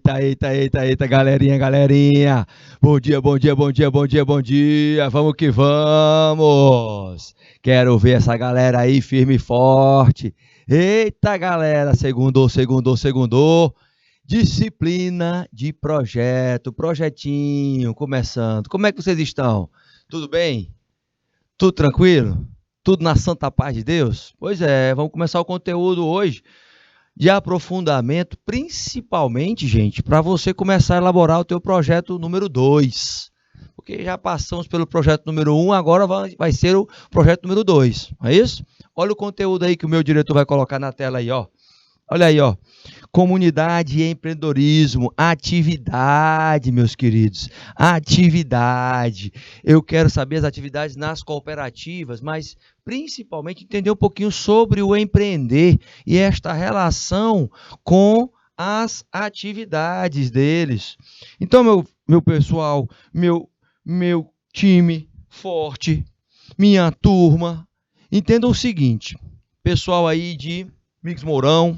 Eita, galerinha. Bom dia. Vamos que vamos. Quero ver essa galera aí firme e forte. Eita, galera, segundou. Disciplina de projeto, projetinho, começando. Como é que vocês estão? Tudo bem? Tudo tranquilo? Tudo na santa paz de Deus? Pois é, vamos começar o conteúdo hoje de aprofundamento, principalmente, gente, para você começar a elaborar o teu projeto número 2. Porque já passamos pelo projeto número 1, agora vai ser o projeto número 2. Não é isso? Olha o conteúdo aí que o meu diretor vai colocar na tela aí, ó. Olha aí, ó. Comunidade e empreendedorismo, atividade, meus queridos, atividade. Eu quero saber as atividades nas cooperativas, mas principalmente entender um pouquinho sobre o empreender e esta relação com as atividades deles. Então, meu pessoal, meu time forte, minha turma, entendam o seguinte, pessoal aí de Mix Mourão,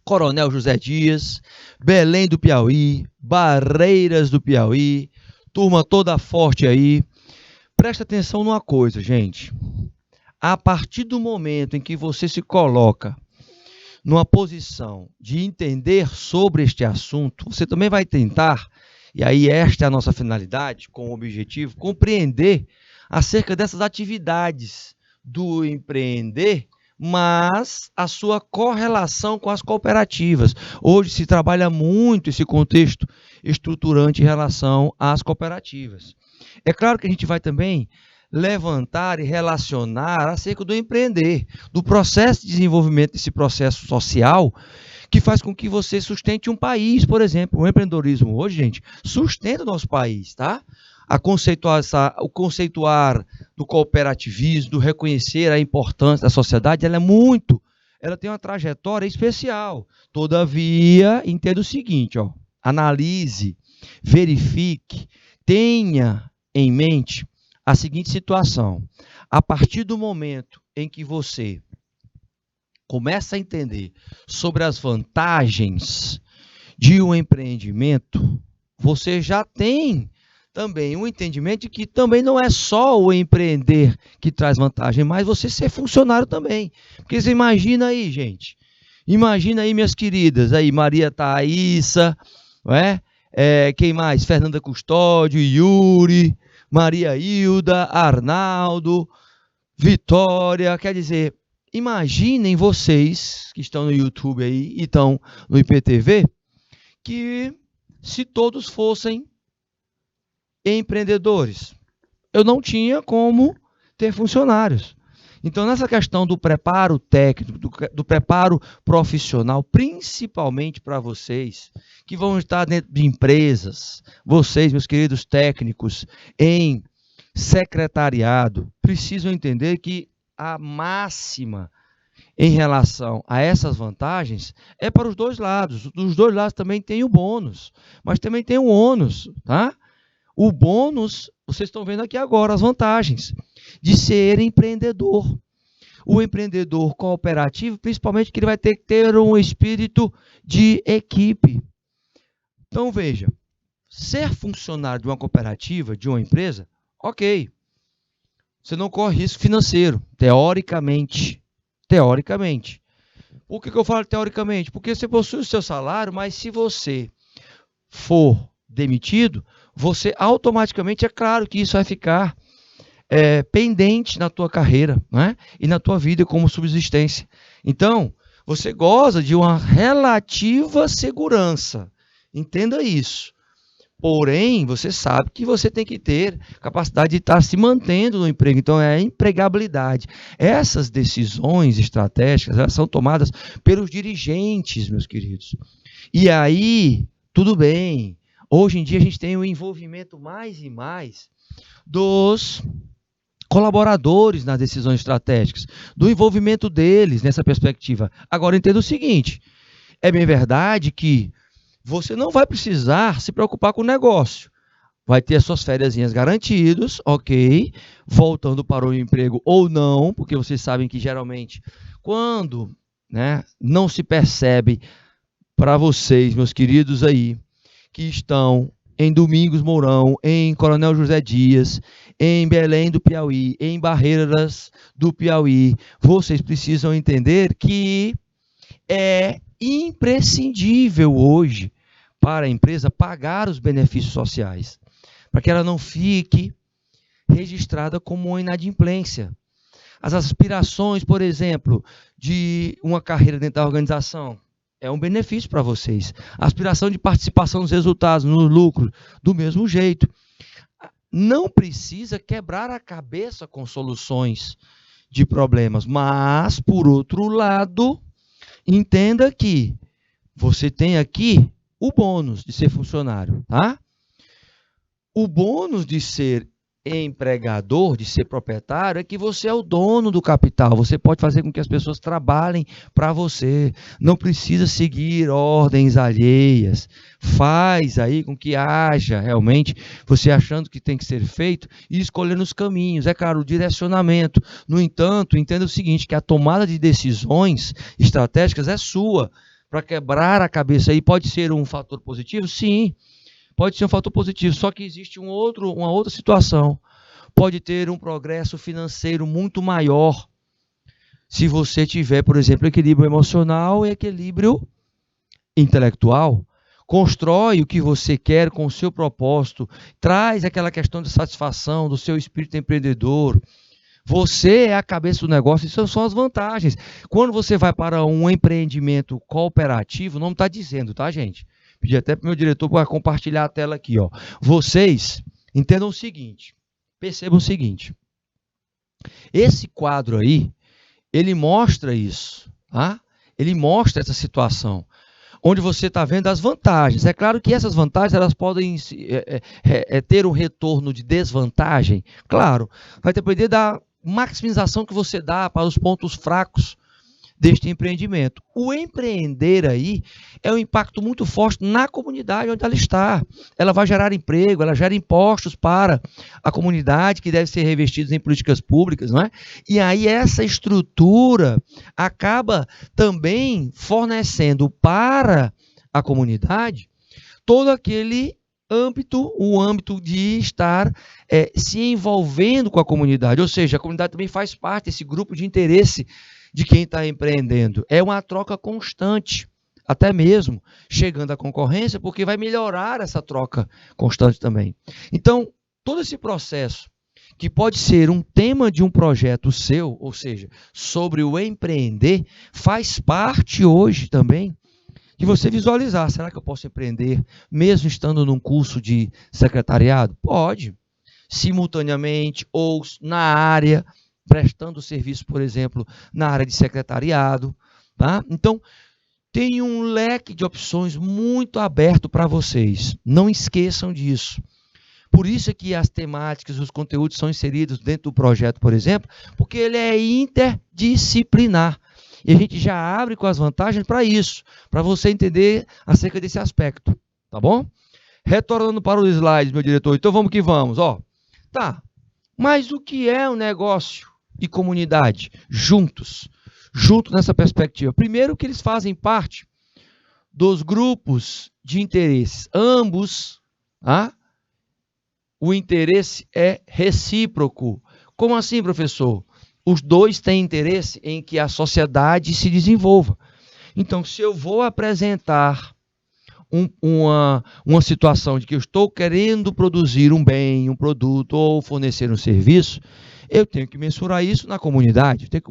Coronel José Dias, Belém do Piauí, Barreiras do Piauí, turma toda forte aí. Presta atenção numa coisa, gente. A partir do momento em que você se coloca numa posição de entender sobre este assunto, você também vai tentar, e aí esta é a nossa finalidade, com o objetivo, compreender acerca dessas atividades do empreender, mas a sua correlação com as cooperativas. Hoje se trabalha muito esse contexto estruturante em relação às cooperativas. É claro que a gente vai também levantar e relacionar acerca do empreender, do processo de desenvolvimento desse processo social que faz com que você sustente um país, por exemplo. O empreendedorismo hoje, gente, sustenta o nosso país, tá? O conceituar do cooperativismo, do reconhecer a importância da sociedade, ela tem uma trajetória especial. Todavia, entenda o seguinte, ó, analise, verifique, tenha em mente a seguinte situação. A partir do momento em que você começa a entender sobre as vantagens de um empreendimento, você já tem também um entendimento de que também não é só o empreender que traz vantagem, mas você ser funcionário também. Porque você imagina aí, gente. Imagina aí, minhas queridas, aí Maria Thaísa, não é? Quem mais? Fernanda Custódio, Yuri, Maria Hilda, Arnaldo, Vitória. Quer dizer, imaginem vocês que estão no YouTube aí e estão no IPTV, que se todos fossem empreendedores, eu não tinha como ter funcionários. Então, nessa questão do preparo técnico, do preparo profissional, principalmente para vocês que vão estar dentro de empresas, vocês, meus queridos técnicos, em secretariado, precisam entender que a máxima em relação a essas vantagens é para os dois lados. Dos dois lados também tem o bônus, mas também tem o ônus, tá? O bônus, vocês estão vendo aqui agora as vantagens de ser empreendedor. O empreendedor cooperativo, principalmente que ele vai ter que ter um espírito de equipe. Então, veja, ser funcionário de uma cooperativa, de uma empresa, ok. Você não corre risco financeiro, teoricamente. Por que eu falo teoricamente? Porque você possui o seu salário, mas se você for demitido, você automaticamente, é claro que isso vai ficar pendente na tua carreira, né? E na tua vida como subsistência. Então, você goza de uma relativa segurança. Entenda isso. Porém, você sabe que você tem que ter capacidade de estar se mantendo no emprego. Então, é a empregabilidade. Essas decisões estratégicas, elas são tomadas pelos dirigentes, meus queridos. E aí, tudo bem. Hoje em dia, a gente tem o envolvimento mais e mais dos colaboradores nas decisões estratégicas, do envolvimento deles nessa perspectiva. Agora, entenda o seguinte, é bem verdade que você não vai precisar se preocupar com o negócio. Vai ter as suas fériasinhas garantidas, ok, voltando para o emprego ou não, porque vocês sabem que geralmente, quando não se percebe para vocês, meus queridos aí, que estão em Domingos Mourão, em Coronel José Dias, em Belém do Piauí, em Barreiras do Piauí, vocês precisam entender que é imprescindível hoje para a empresa pagar os benefícios sociais, para que ela não fique registrada como uma inadimplência. As aspirações, por exemplo, de uma carreira dentro da organização, é um benefício para vocês. A aspiração de participação nos resultados, no lucro, do mesmo jeito. Não precisa quebrar a cabeça com soluções de problemas, mas, por outro lado, entenda que você tem aqui o bônus de ser funcionário, tá? O bônus de ser empregador, de ser proprietário, é que você é o dono do capital. Você pode fazer com que as pessoas trabalhem para você. Não precisa seguir ordens alheias. Faz aí com que haja realmente você achando que tem que ser feito e escolhendo os caminhos. É claro, o direcionamento. No entanto, entenda o seguinte, que a tomada de decisões estratégicas é sua. Para quebrar a cabeça aí, pode ser um fator positivo? Sim. Pode ser um fator positivo, só que existe uma outra situação. Pode ter um progresso financeiro muito maior se você tiver, por exemplo, equilíbrio emocional e equilíbrio intelectual. Constrói o que você quer com o seu propósito, traz aquela questão de satisfação do seu espírito empreendedor. Você é a cabeça do negócio, isso são as vantagens. Quando você vai para um empreendimento cooperativo, não está dizendo, tá, gente? Pedi até para o meu diretor para compartilhar a tela aqui, ó. Vocês entendam o seguinte, percebam o seguinte. Esse quadro aí, ele mostra isso, tá? Ele mostra essa situação, onde você está vendo as vantagens. É claro que essas vantagens elas podem ter um retorno de desvantagem. Claro, vai depender da maximização que você dá para os pontos fracos deste empreendimento. O empreender aí é um impacto muito forte na comunidade onde ela está. Ela vai gerar emprego, ela gera impostos para a comunidade que deve ser revestidos em políticas públicas, não é? E aí essa estrutura acaba também fornecendo para a comunidade todo aquele âmbito, o âmbito de estar se envolvendo com a comunidade, ou seja, a comunidade também faz parte desse grupo de interesse de quem está empreendendo. É uma troca constante, até mesmo chegando à concorrência, porque vai melhorar essa troca constante também. Então, todo esse processo, que pode ser um tema de um projeto seu, ou seja, sobre o empreender, faz parte hoje também de você visualizar. Será que eu posso empreender mesmo estando num curso de secretariado? Pode. Simultaneamente ou na área, prestando serviço, por exemplo, na área de secretariado, tá? Então, tem um leque de opções muito aberto para vocês. Não esqueçam disso. Por isso é que as temáticas, os conteúdos são inseridos dentro do projeto, por exemplo, porque ele é interdisciplinar. E a gente já abre com as vantagens para isso, para você entender acerca desse aspecto, tá bom? Retornando para os slides, meu diretor. Então, vamos que vamos, ó. Tá, mas o que é um negócio e comunidade juntos nessa perspectiva? Primeiro que eles fazem parte dos grupos de interesses. Ambos, o interesse é recíproco. Como assim, professor? Os dois têm interesse em que a sociedade se desenvolva. Então, se eu vou apresentar uma situação de que eu estou querendo produzir um bem, um produto ou fornecer um serviço, eu tenho que mensurar isso na comunidade, eu tenho que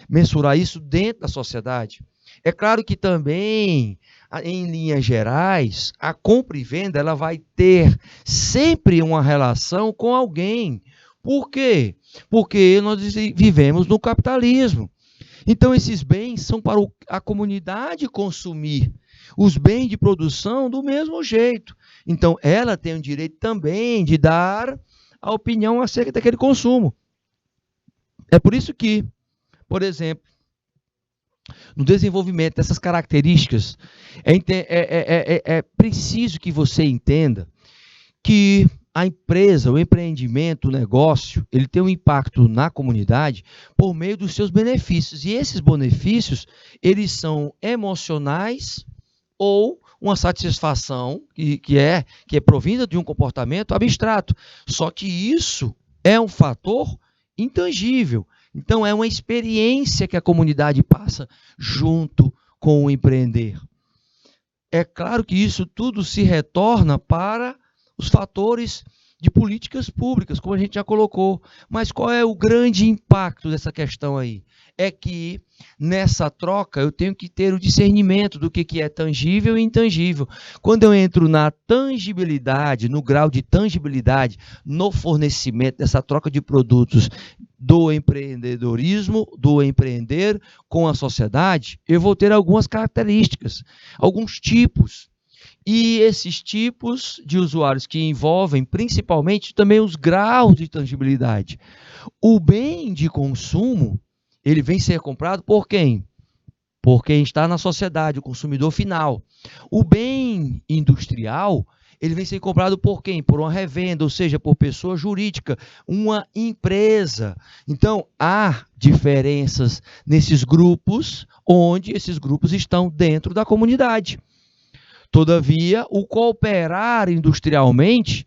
mensurar isso dentro da sociedade. É claro que também, em linhas gerais, a compra e venda ela vai ter sempre uma relação com alguém. Por quê? Porque nós vivemos no capitalismo. Então, esses bens são para a comunidade consumir. Os bens de produção do mesmo jeito. Então, ela tem o direito também de dar a opinião acerca daquele consumo. É por isso que, por exemplo, no desenvolvimento dessas características, é preciso que você entenda que a empresa, o empreendimento, o negócio, ele tem um impacto na comunidade por meio dos seus benefícios. E esses benefícios, eles são emocionais ou uma satisfação que é provinda de um comportamento abstrato. Só que isso é um fator intangível. Então, é uma experiência que a comunidade passa junto com o empreender. É claro que isso tudo se retorna para os fatores de políticas públicas, como a gente já colocou. Mas qual é o grande impacto dessa questão aí? É que nessa troca eu tenho que ter o discernimento do que é tangível e intangível. Quando eu entro na tangibilidade, no grau de tangibilidade, no fornecimento dessa troca de produtos do empreendedorismo, do empreender com a sociedade, eu vou ter algumas características, alguns tipos. E esses tipos de usuários que envolvem principalmente também os graus de tangibilidade. O bem de consumo, ele vem ser comprado por quem? Por quem está na sociedade, o consumidor final. O bem industrial, ele vem ser comprado por quem? Por uma revenda, ou seja, por pessoa jurídica, uma empresa. Então, há diferenças nesses grupos, onde esses grupos estão dentro da comunidade. Todavia, o cooperar industrialmente,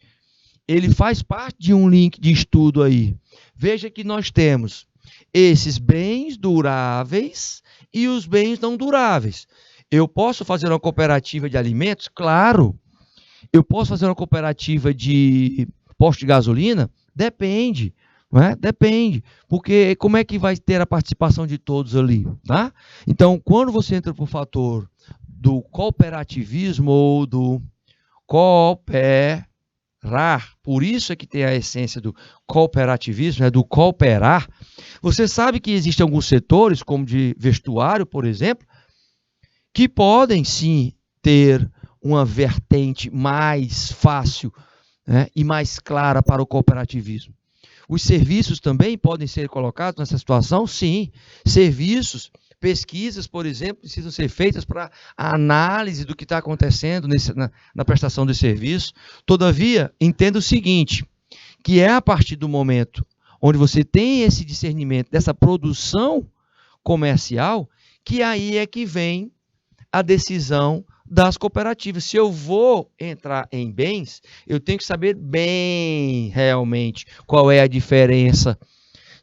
ele faz parte de um link de estudo aí. Veja que nós temos esses bens duráveis e os bens não duráveis. Eu posso fazer uma cooperativa de alimentos? Claro. Eu posso fazer uma cooperativa de posto de gasolina? Depende. Não é? Depende. Porque como é que vai ter a participação de todos ali? Tá? Então, quando você entra para o fator do cooperativismo ou do cooperar, por isso é que tem a essência do cooperativismo, do cooperar. Você sabe que existem alguns setores, como de vestuário, por exemplo, que podem sim ter uma vertente mais fácil, né, e mais clara para o cooperativismo. Os serviços também podem ser colocados nessa situação? Sim. Serviços, pesquisas, por exemplo, precisam ser feitas para a análise do que está acontecendo na prestação de serviço. Todavia, entenda o seguinte, que é a partir do momento onde você tem esse discernimento dessa produção comercial, que aí é que vem a decisão das cooperativas. Se eu vou entrar em bens, eu tenho que saber bem realmente qual é a diferença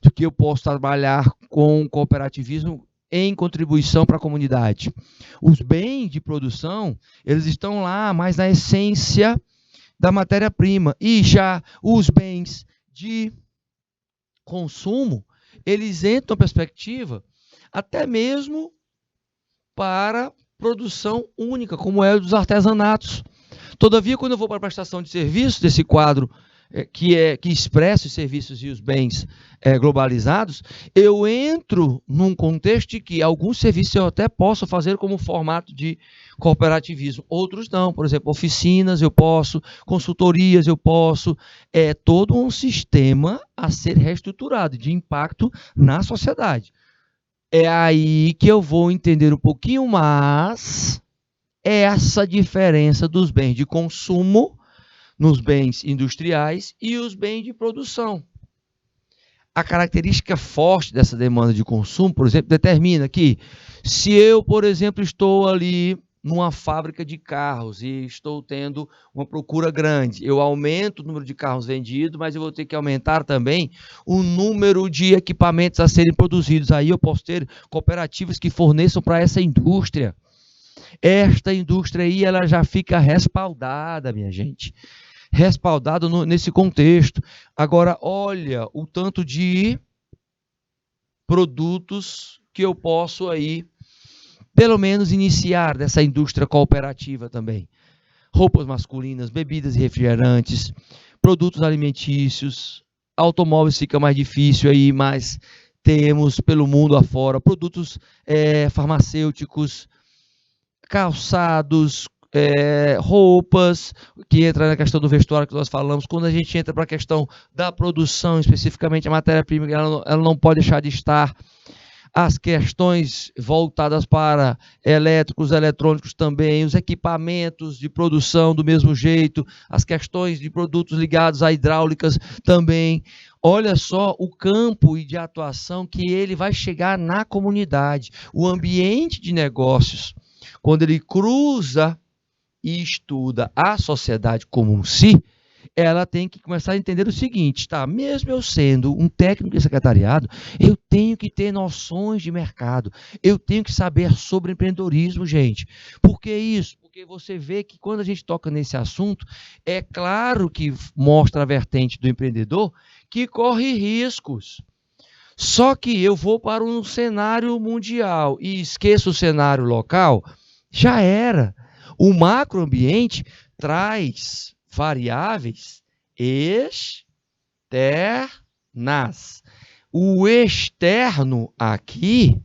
do que eu posso trabalhar com o cooperativismo em contribuição para a comunidade. Os bens de produção, eles estão lá, mais na essência da matéria-prima. E já os bens de consumo, eles entram na perspectiva até mesmo para produção única, como é o dos artesanatos. Todavia, quando eu vou para a prestação de serviços, desse quadro que expressa os serviços e os bens globalizados, eu entro num contexto de que alguns serviços eu até posso fazer como formato de cooperativismo, outros não. Por exemplo, oficinas eu posso, consultorias eu posso. É todo um sistema a ser reestruturado de impacto na sociedade. É aí que eu vou entender um pouquinho mais essa diferença dos bens de consumo nos bens industriais e os bens de produção. A característica forte dessa demanda de consumo, por exemplo, determina que se eu, por exemplo, estou ali numa fábrica de carros e estou tendo uma procura grande, eu aumento o número de carros vendidos, mas eu vou ter que aumentar também o número de equipamentos a serem produzidos. Aí eu posso ter cooperativas que forneçam para essa indústria. Esta indústria aí, ela já fica respaldada, minha gente. Respaldada nesse contexto. Agora, olha o tanto de produtos que eu posso aí pelo menos iniciar dessa indústria cooperativa também. Roupas masculinas, bebidas e refrigerantes, produtos alimentícios, automóveis fica mais difícil aí, mas temos pelo mundo afora, produtos farmacêuticos, calçados, roupas, que entra na questão do vestuário que nós falamos. Quando a gente entra para a questão da produção, especificamente a matéria-prima, ela não pode deixar de estar. As questões voltadas para elétricos, eletrônicos também, os equipamentos de produção do mesmo jeito, as questões de produtos ligados a hidráulicas também. Olha só o campo de atuação que ele vai chegar na comunidade, o ambiente de negócios. quando ele cruza e estuda a sociedade como um si, ela tem que começar a entender o seguinte, tá? Mesmo eu sendo um técnico de secretariado, eu tenho que ter noções de mercado, eu tenho que saber sobre empreendedorismo, gente. Por que isso? Porque você vê que quando a gente toca nesse assunto, é claro que mostra a vertente do empreendedor que corre riscos. Só que eu vou para um cenário mundial e esqueço o cenário local, já era. O macroambiente traz variáveis externas. O externo aqui,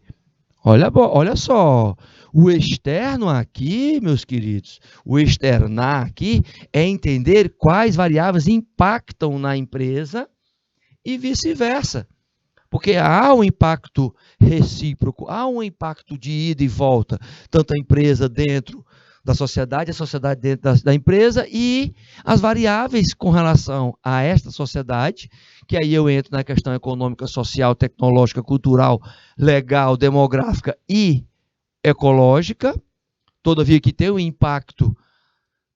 olha só, o externo aqui, meus queridos, o externar aqui é entender quais variáveis impactam na empresa e vice-versa. Porque há um impacto recíproco, há um impacto de ida e volta, tanto a empresa dentro da sociedade, a sociedade dentro da empresa e as variáveis com relação a esta sociedade, que aí eu entro na questão econômica, social, tecnológica, cultural, legal, demográfica e ecológica, todavia que tem um impacto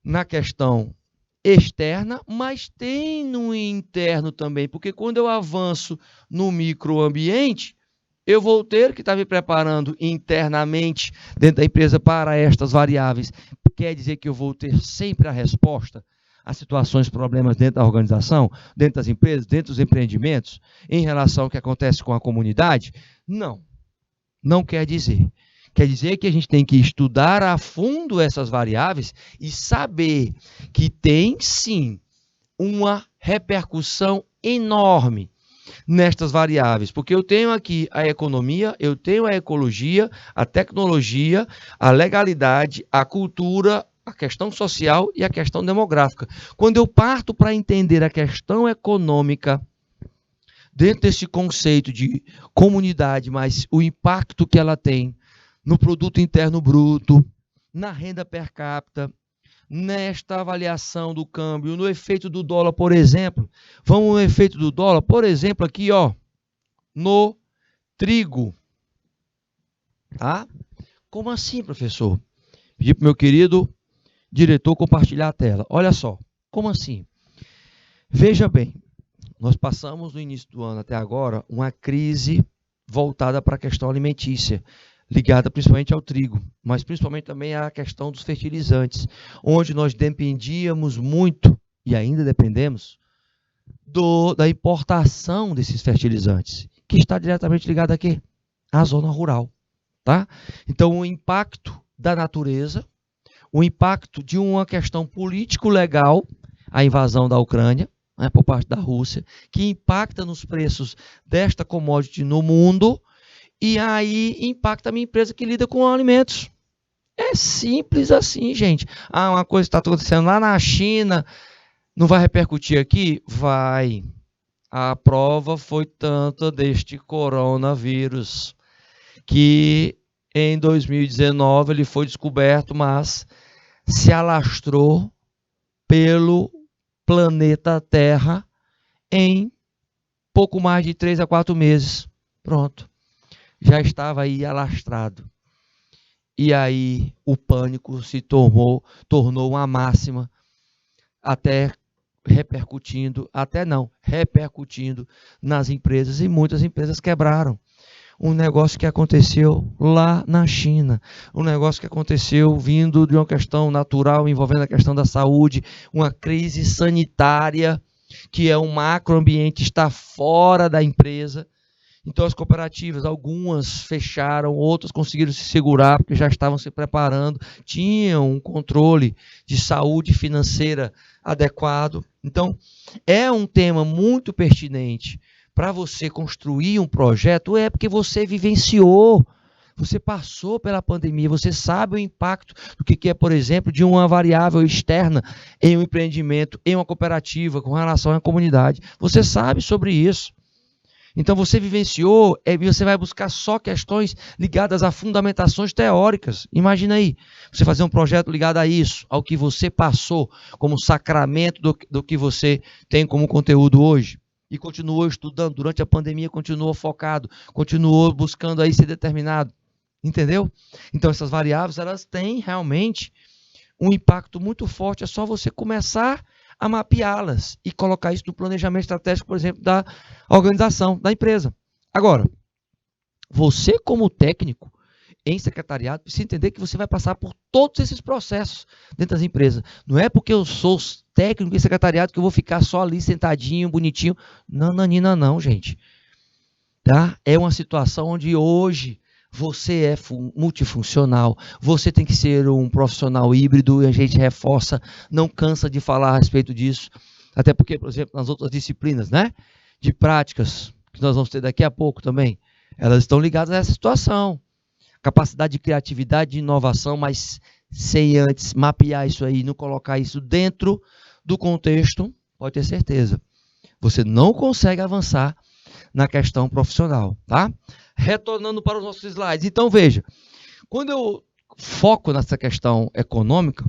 na questão externa, mas tem no interno também, porque quando eu avanço no microambiente, eu vou ter que estar me preparando internamente dentro da empresa para estas variáveis. Quer dizer que eu vou ter sempre a resposta a situações, problemas dentro da organização, dentro das empresas, dentro dos empreendimentos, em relação ao que acontece com a comunidade? Não, não quer dizer. Quer dizer que a gente tem que estudar a fundo essas variáveis e saber que tem, sim, uma repercussão enorme nestas variáveis, porque eu tenho aqui a economia, eu tenho a ecologia, a tecnologia, a legalidade, a cultura, a questão social e a questão demográfica. Quando eu parto para entender a questão econômica, dentro desse conceito de comunidade, mas o impacto que ela tem no produto interno bruto, na renda per capita, nesta avaliação do câmbio, no efeito do dólar, por exemplo. Vamos no efeito do dólar, por exemplo, aqui, ó, no trigo. Tá? Como assim, professor? Pedi para o meu querido diretor compartilhar a tela. Olha só, como assim? Veja bem, nós passamos no início do ano até agora uma crise voltada para a questão alimentícia, ligada principalmente ao trigo, mas principalmente também à questão dos fertilizantes, onde nós dependíamos muito, e ainda dependemos, da importação desses fertilizantes, que está diretamente ligado a quê? À zona rural. Tá? Então, o impacto da natureza, o impacto de uma questão político-legal, a invasão da Ucrânia, né, por parte da Rússia, que impacta nos preços desta commodity no mundo, e aí impacta a minha empresa que lida com alimentos. É simples assim, gente. Ah, uma coisa está acontecendo lá na China, não vai repercutir aqui? Vai. A prova foi tanta deste coronavírus, que em 2019 ele foi descoberto, mas se alastrou pelo planeta Terra em pouco mais de 3 a 4 meses. Pronto. Já estava aí alastrado. E aí o pânico se tornou uma máxima, até repercutindo nas empresas, e muitas empresas quebraram. Um negócio que aconteceu lá na China, um negócio que aconteceu vindo de uma questão natural, envolvendo a questão da saúde, uma crise sanitária, que é um macroambiente, está fora da empresa. Então as cooperativas, algumas fecharam, outras conseguiram se segurar, porque já estavam se preparando, tinham um controle de saúde financeira adequado. Então, é um tema muito pertinente para você construir um projeto, porque você vivenciou, você passou pela pandemia, você sabe o impacto do que é, por exemplo, de uma variável externa em um empreendimento, em uma cooperativa, com relação à comunidade. Você sabe sobre isso. Então você vivenciou, e você vai buscar só questões ligadas a fundamentações teóricas. Imagina aí, você fazer um projeto ligado a isso, ao que você passou como sacramento do que você tem como conteúdo hoje. E continuou estudando durante a pandemia, continuou focado, continuou buscando aí ser determinado. Entendeu? Então, essas variáveis, elas têm realmente um impacto muito forte. É só você começar a mapeá-las e colocar isso no planejamento estratégico, por exemplo, da organização, da empresa. Agora, você como técnico em secretariado precisa entender que você vai passar por todos esses processos dentro das empresas. Não é porque eu sou técnico em secretariado que eu vou ficar só ali sentadinho, bonitinho. Não, Nanina, não, gente. Tá? É uma situação onde hoje você é multifuncional, você tem que ser um profissional híbrido, e a gente reforça, não cansa de falar a respeito disso, até porque, por exemplo, nas outras disciplinas, né, de práticas, que nós vamos ter daqui a pouco também, elas estão ligadas a essa situação, capacidade de criatividade, de inovação, mas sem antes mapear isso aí, não colocar isso dentro do contexto, pode ter certeza, você não consegue avançar na questão profissional, tá? Retornando para os nossos slides. Então, veja, quando eu foco nessa questão econômica,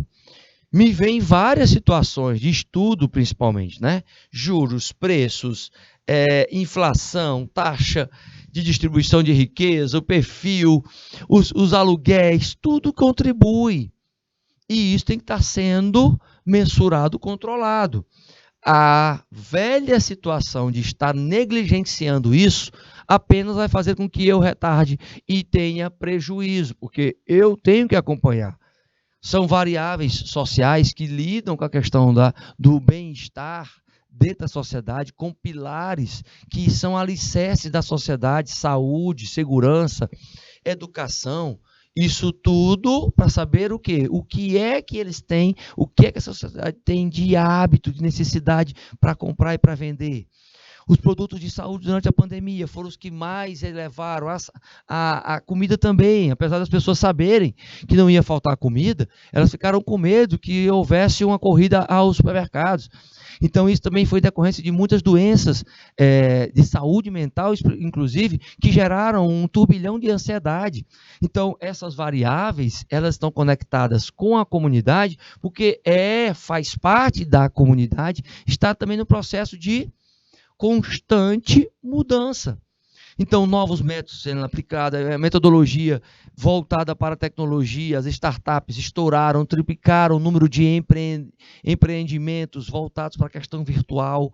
me vem várias situações de estudo, principalmente, né? Juros, preços, inflação, taxa de distribuição de riqueza, o perfil, os aluguéis, tudo contribui. E isso tem que estar sendo mensurado, controlado. A velha situação de estar negligenciando isso apenas vai fazer com que eu retarde e tenha prejuízo, porque eu tenho que acompanhar. São variáveis sociais que lidam com a questão do bem-estar dentro da sociedade, com pilares que são alicerces da sociedade, saúde, segurança, educação, isso tudo para saber o quê? O que é que eles têm, o que é que a sociedade tem de hábito, de necessidade para comprar e para vender. Os produtos de saúde durante a pandemia foram os que mais elevaram a comida também. Apesar das pessoas saberem que não ia faltar comida, elas ficaram com medo que houvesse uma corrida aos supermercados. Então, isso também foi decorrência de muitas doenças de saúde mental, inclusive, que geraram um turbilhão de ansiedade. Então, essas variáveis, elas estão conectadas com a comunidade, porque faz parte da comunidade, está também no processo de constante mudança. Então, novos métodos sendo aplicados, metodologia voltada para a tecnologia, as startups estouraram, triplicaram o número de empreendimentos voltados para a questão virtual.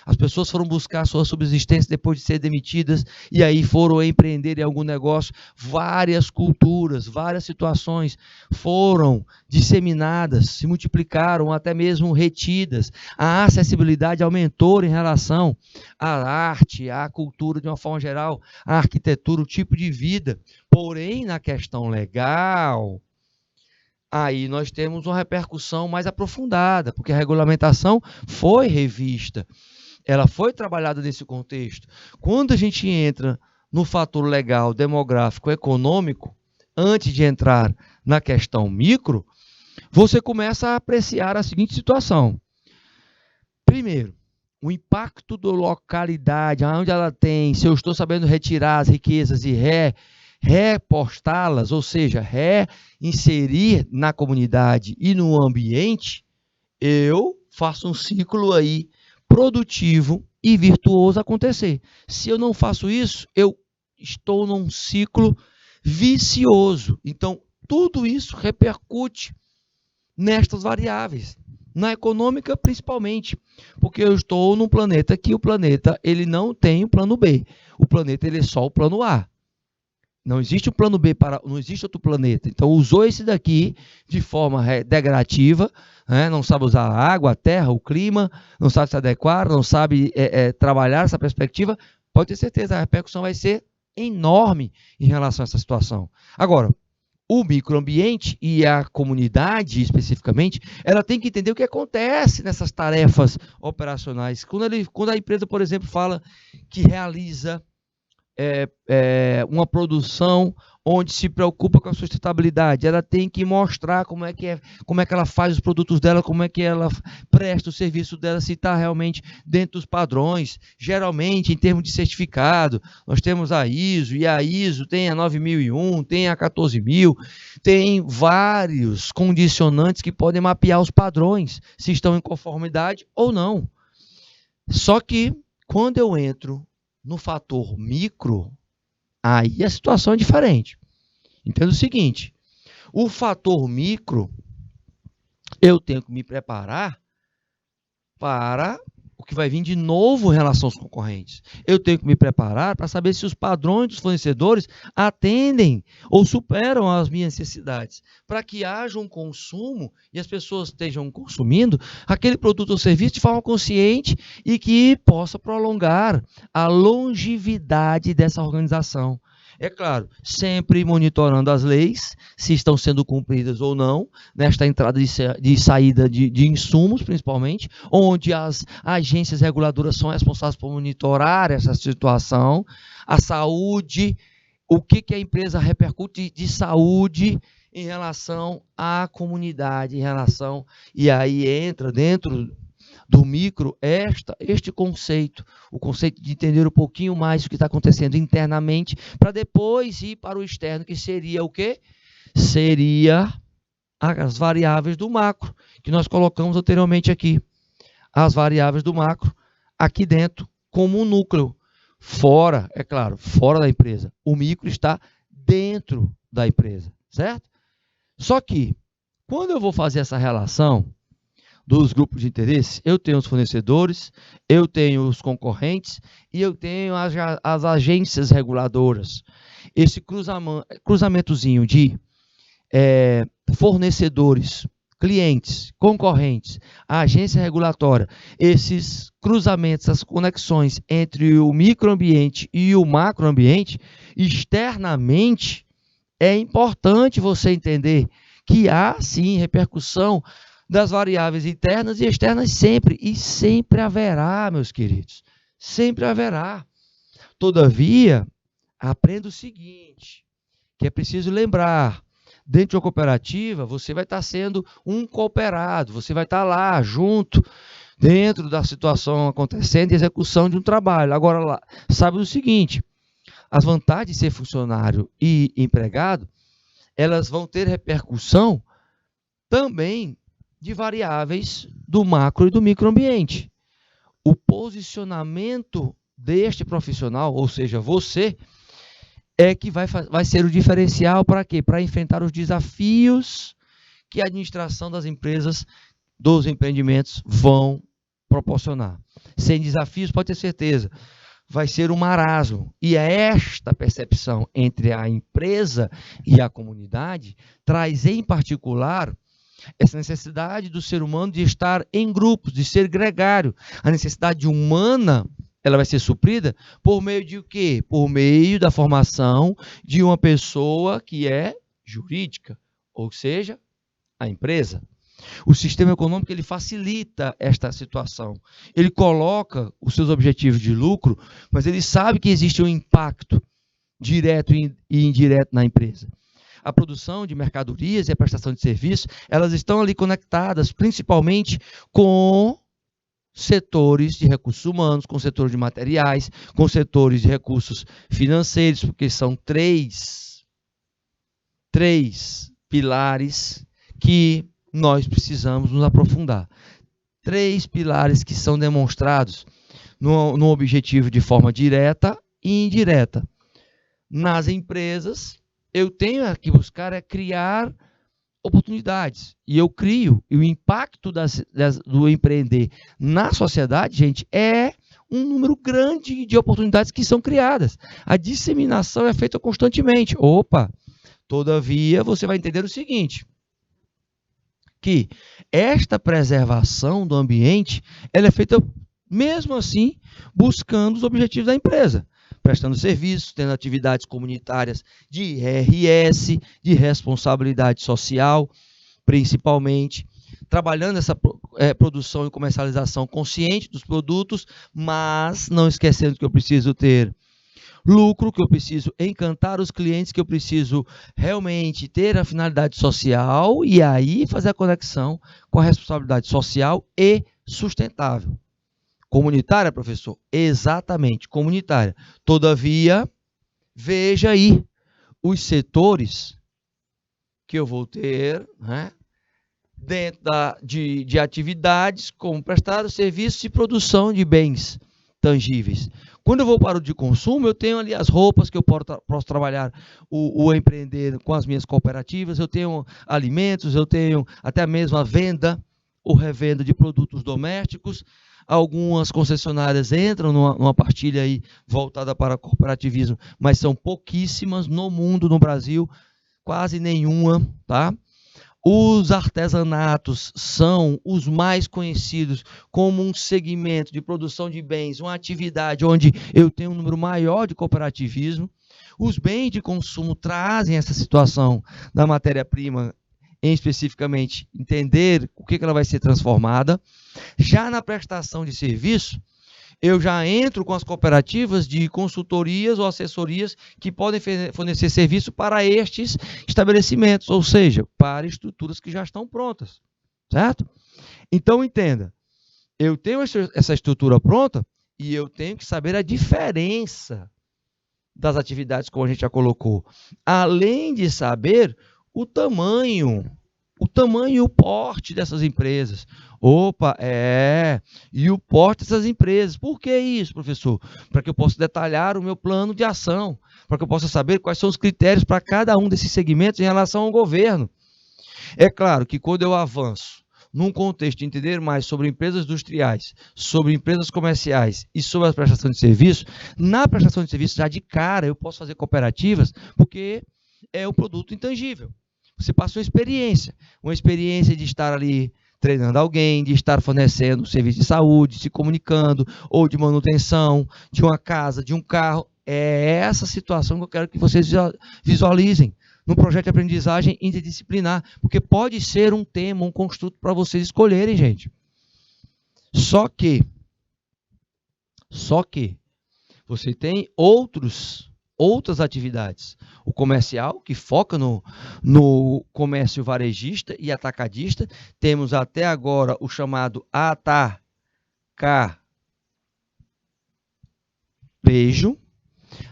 As pessoas foram buscar sua subsistência depois de ser demitidas e aí foram empreender em algum negócio. Várias culturas, várias situações foram disseminadas, se multiplicaram, até mesmo retidas. A acessibilidade aumentou em relação à arte, à cultura de uma forma geral, a arquitetura, o tipo de vida. Porém, na questão legal, aí nós temos uma repercussão mais aprofundada, porque a regulamentação foi revista, ela foi trabalhada nesse contexto. Quando a gente entra no fator legal, demográfico, econômico, antes de entrar na questão micro, você começa a apreciar a seguinte situação. Primeiro, o impacto da localidade, onde ela tem, se eu estou sabendo retirar as riquezas e repostá-las, ou seja, reinserir na comunidade e no ambiente, eu faço um ciclo aí produtivo e virtuoso acontecer. Se eu não faço isso, eu estou num ciclo vicioso. Então, tudo isso repercute nestas variáveis. Na econômica, principalmente, porque eu estou num planeta que o planeta ele não tem o plano B. O planeta ele é só o plano A. Não existe o plano B não existe outro planeta. Então, usou esse daqui de forma degradativa, né? Não sabe usar a água, a terra, o clima, não sabe se adequar, não sabe trabalhar essa perspectiva. Pode ter certeza, a repercussão vai ser enorme em relação a essa situação. Agora, o microambiente e a comunidade, especificamente, ela tem que entender o que acontece nessas tarefas operacionais. Quando a empresa, por exemplo, fala que realiza uma produção onde se preocupa com a sustentabilidade, ela tem que mostrar como é que ela faz os produtos dela, como é que ela presta o serviço dela, se está realmente dentro dos padrões. Geralmente, em termos de certificado, nós temos a ISO, e a ISO tem a 9001, tem a 14000, tem vários condicionantes que podem mapear os padrões, se estão em conformidade ou não. Só que, quando eu entro no fator micro, aí a situação é diferente. Entenda o seguinte, o fator micro, eu tenho que me preparar para o que vai vir de novo em relação aos concorrentes. Eu tenho que me preparar para saber se os padrões dos fornecedores atendem ou superam as minhas necessidades, para que haja um consumo e as pessoas estejam consumindo aquele produto ou serviço de forma consciente e que possa prolongar a longevidade dessa organização. É claro, sempre monitorando as leis, se estão sendo cumpridas ou não, nesta entrada de saída de insumos, principalmente, onde as agências reguladoras são responsáveis por monitorar essa situação, a saúde, o que a empresa repercute de saúde em relação à comunidade, e aí entra dentro do micro este conceito, o conceito de entender um pouquinho mais o que está acontecendo internamente, para depois ir para o externo, que seria o quê? Seria as variáveis do macro, que nós colocamos anteriormente aqui. As variáveis do macro, aqui dentro, como um núcleo. Fora, é claro, fora da empresa. O micro está dentro da empresa, certo? Só que, quando eu vou fazer essa relação dos grupos de interesse, eu tenho os fornecedores, eu tenho os concorrentes e eu tenho as agências reguladoras. Esse cruzamentozinho de fornecedores, clientes, concorrentes, a agência regulatória, esses cruzamentos, as conexões entre o microambiente e o macroambiente, externamente, é importante você entender que há, sim, repercussão das variáveis internas e externas sempre, e sempre haverá, meus queridos, sempre haverá. Todavia, aprenda o seguinte, que é preciso lembrar, dentro de uma cooperativa, você vai estar sendo um cooperado, você vai estar lá, junto, dentro da situação acontecendo e execução de um trabalho. Agora, sabe o seguinte, as vantagens de ser funcionário e empregado, elas vão ter repercussão também de variáveis do macro e do microambiente. O posicionamento deste profissional, ou seja, você, é que vai ser o diferencial para quê? Para enfrentar os desafios que a administração das empresas, dos empreendimentos, vão proporcionar. Sem desafios, pode ter certeza, vai ser um marasmo. E esta percepção entre a empresa e a comunidade traz, em particular, essa necessidade do ser humano de estar em grupos, de ser gregário. A necessidade humana, ela vai ser suprida por meio de o quê? Por meio da formação de uma pessoa que é jurídica, ou seja, a empresa. O sistema econômico, ele facilita esta situação. Ele coloca os seus objetivos de lucro, mas ele sabe que existe um impacto direto e indireto na empresa. A produção de mercadorias e a prestação de serviços, elas estão ali conectadas principalmente com setores de recursos humanos, com setores de materiais, com setores de recursos financeiros, porque são três pilares que nós precisamos nos aprofundar. 3 pilares que são demonstrados no objetivo de forma direta e indireta. Nas empresas, eu tenho que buscar criar oportunidades. E eu crio. E o impacto do empreender na sociedade, gente, é um número grande de oportunidades que são criadas. A disseminação é feita constantemente. Todavia, você vai entender o seguinte, que esta preservação do ambiente, ela é feita, mesmo assim, buscando os objetivos da empresa, prestando serviços, tendo atividades comunitárias de RS, de responsabilidade social, principalmente, trabalhando essa produção e comercialização consciente dos produtos, mas não esquecendo que eu preciso ter lucro, que eu preciso encantar os clientes, que eu preciso realmente ter a finalidade social e aí fazer a conexão com a responsabilidade social e sustentável. Comunitária, professor? Exatamente, comunitária. Todavia, veja aí os setores que eu vou ter, né, dentro de atividades como prestar serviços e produção de bens. tangíveis. Quando eu vou para o de consumo, eu tenho ali as roupas que eu posso trabalhar, o empreender com as minhas cooperativas, eu tenho alimentos, eu tenho até mesmo a venda ou revenda de produtos domésticos. Algumas concessionárias entram numa partilha aí voltada para cooperativismo, mas são pouquíssimas no mundo, no Brasil, quase nenhuma, tá? Os artesanatos são os mais conhecidos como um segmento de produção de bens, uma atividade onde eu tenho um número maior de cooperativismo. Os bens de consumo trazem essa situação da matéria-prima, em especificamente entender o que ela vai ser transformada. Já na prestação de serviço, eu já entro com as cooperativas de consultorias ou assessorias que podem fornecer serviço para estes estabelecimentos, ou seja, para estruturas que já estão prontas, certo? Então, entenda, eu tenho essa estrutura pronta e eu tenho que saber a diferença das atividades, como a gente já colocou, além de saber o tamanho e o porte dessas empresas. E o porte dessas empresas. Por que isso, professor? Para que eu possa detalhar o meu plano de ação, para que eu possa saber quais são os critérios para cada um desses segmentos em relação ao governo. É claro que quando eu avanço num contexto de entender mais sobre empresas industriais, sobre empresas comerciais e sobre a prestação de serviço, na prestação de serviço, já de cara, eu posso fazer cooperativas, porque é um produto intangível. Você passa uma experiência de estar ali treinando alguém, de estar fornecendo serviço de saúde, se comunicando, ou de manutenção, de uma casa, de um carro. É essa situação que eu quero que vocês visualizem no projeto de aprendizagem interdisciplinar, porque pode ser um tema, um construto para vocês escolherem, gente. Só que você tem outras atividades. O comercial, que foca no comércio varejista e atacadista. Temos até agora o chamado atacarejo.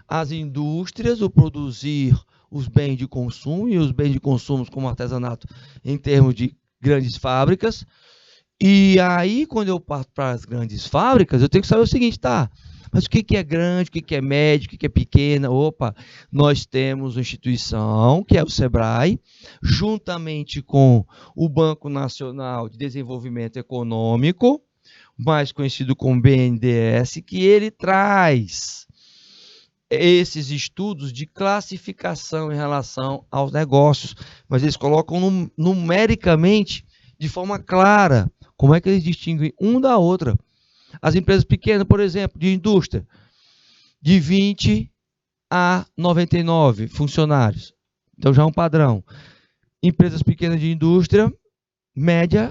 As indústrias, o produzir os bens de consumo, e os bens de consumo como artesanato em termos de grandes fábricas. E aí, quando eu parto para as grandes fábricas, eu tenho que saber o seguinte, tá? Mas o que é grande, o que é médio, o que é pequena? Nós temos uma instituição, que é o SEBRAE, juntamente com o Banco Nacional de Desenvolvimento Econômico, mais conhecido como BNDES, que ele traz esses estudos de classificação em relação aos negócios, mas eles colocam numericamente, de forma clara, como é que eles distinguem um da outra. As empresas pequenas, por exemplo, de indústria, de 20 a 99 funcionários. Então, já é um padrão. Empresas pequenas de indústria, média,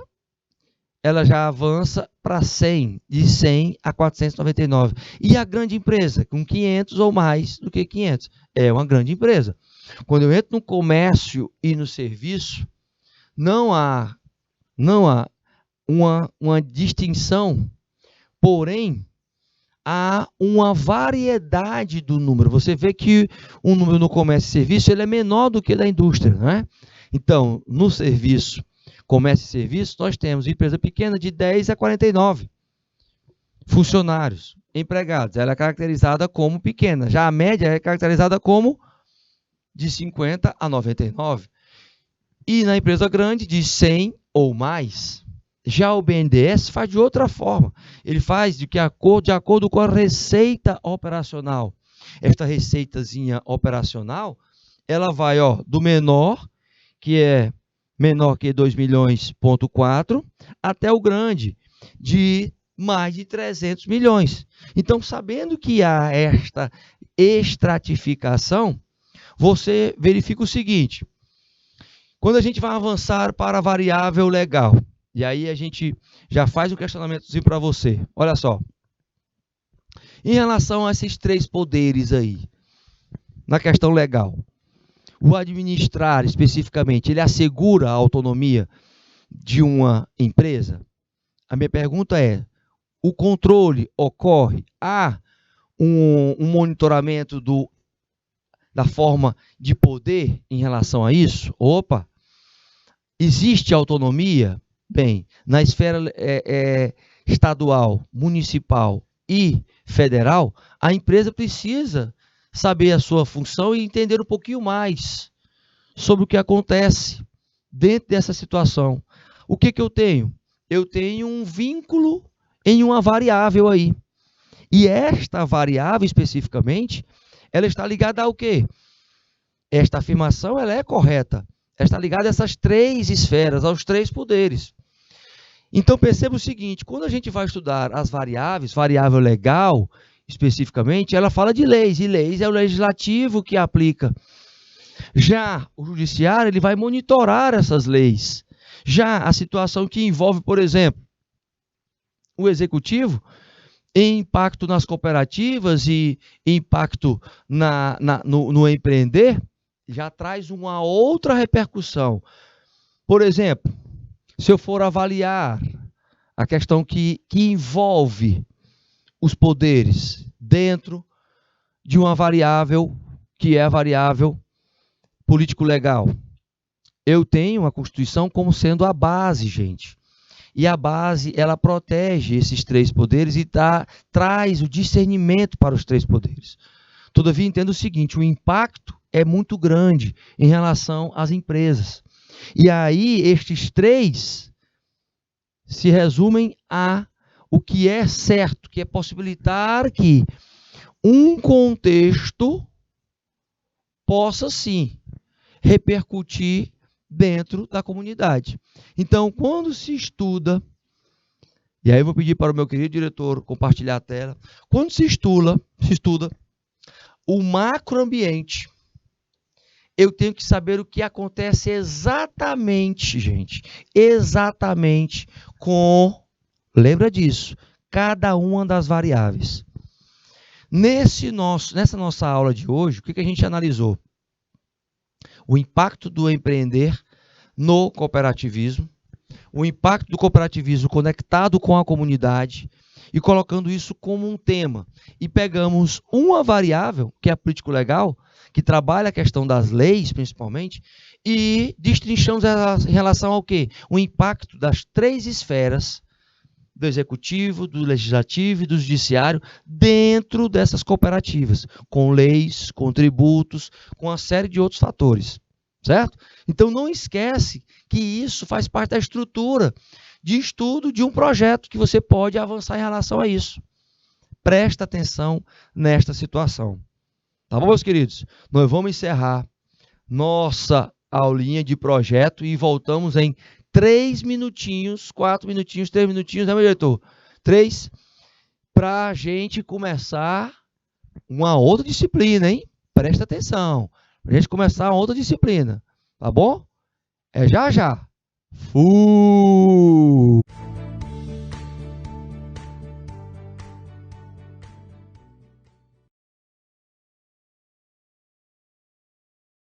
ela já avança para 100, de 100 a 499. E a grande empresa, com 500 ou mais do que 500, é uma grande empresa. Quando eu entro no comércio e no serviço, não há uma distinção, porém, há uma variedade do número. Você vê que o número no comércio e serviço ele é menor do que da indústria, não é? Então, no serviço, comércio e serviço, nós temos empresa pequena de 10 a 49 funcionários, empregados. Ela é caracterizada como pequena. Já a média é caracterizada como de 50 a 99. E na empresa grande, de 100 ou mais. Já o BNDES faz de outra forma. Ele faz de acordo com a receita operacional. Esta receitazinha operacional, ela vai do menor, que é menor que 2 milhões,4, até o grande, de mais de 300 milhões. Então, sabendo que há esta estratificação, você verifica o seguinte: quando a gente vai avançar para a variável legal, e aí a gente já faz um questionamentozinho para você. Olha só. Em relação a esses 3 poderes aí, na questão legal, o administrar especificamente, ele assegura a autonomia de uma empresa? A minha pergunta é, o controle ocorre? Há um monitoramento da forma de poder em relação a isso? Existe autonomia? Bem, na esfera estadual, municipal e federal, a empresa precisa saber a sua função e entender um pouquinho mais sobre o que acontece dentro dessa situação. O que eu tenho? Eu tenho um vínculo em uma variável aí. E esta variável, especificamente, ela está ligada ao quê? Esta afirmação ela é correta. Ela está ligada a essas três esferas, aos três poderes. Então, perceba o seguinte, quando a gente vai estudar as variáveis, variável legal, especificamente, ela fala de leis, e leis é o legislativo que aplica. Já o judiciário, ele vai monitorar essas leis. Já a situação que envolve, por exemplo, o executivo, impacto nas cooperativas e impacto no empreender, já traz uma outra repercussão. Por exemplo, se eu for avaliar a questão que envolve os poderes dentro de uma variável, que é a variável político-legal, eu tenho a Constituição como sendo a base, gente. E a base, ela protege esses três poderes e traz o discernimento para os três poderes. Todavia, entenda o seguinte, o impacto é muito grande em relação às empresas. E aí, estes três se resumem a o que é certo, que é possibilitar que um contexto possa, sim, repercutir dentro da comunidade. Então, quando se estuda, e aí eu vou pedir para o meu querido diretor compartilhar a tela, quando se estuda o macroambiente, eu tenho que saber o que acontece exatamente, gente, exatamente com, lembra disso, cada uma das variáveis. Nessa nossa aula de hoje, o que a gente analisou? O impacto do empreender no cooperativismo, o impacto do cooperativismo conectado com a comunidade e colocando isso como um tema. E pegamos uma variável, que é a político-legal, que trabalha a questão das leis, principalmente, e destrinchamos em relação ao quê? O impacto das três esferas do executivo, do legislativo e do judiciário dentro dessas cooperativas, com leis, com tributos, com uma série de outros fatores, certo? Então não esquece que isso faz parte da estrutura de estudo de um projeto que você pode avançar em relação a isso. Presta atenção nesta situação. Tá bom, meus queridos? Nós vamos encerrar nossa aulinha de projeto e voltamos em 3 minutinhos, 4 minutinhos, 3 minutinhos, né, meu diretor? 3, para a gente começar uma outra disciplina, hein? Presta atenção. Para a gente começar uma outra disciplina, tá bom? É já já. Fui!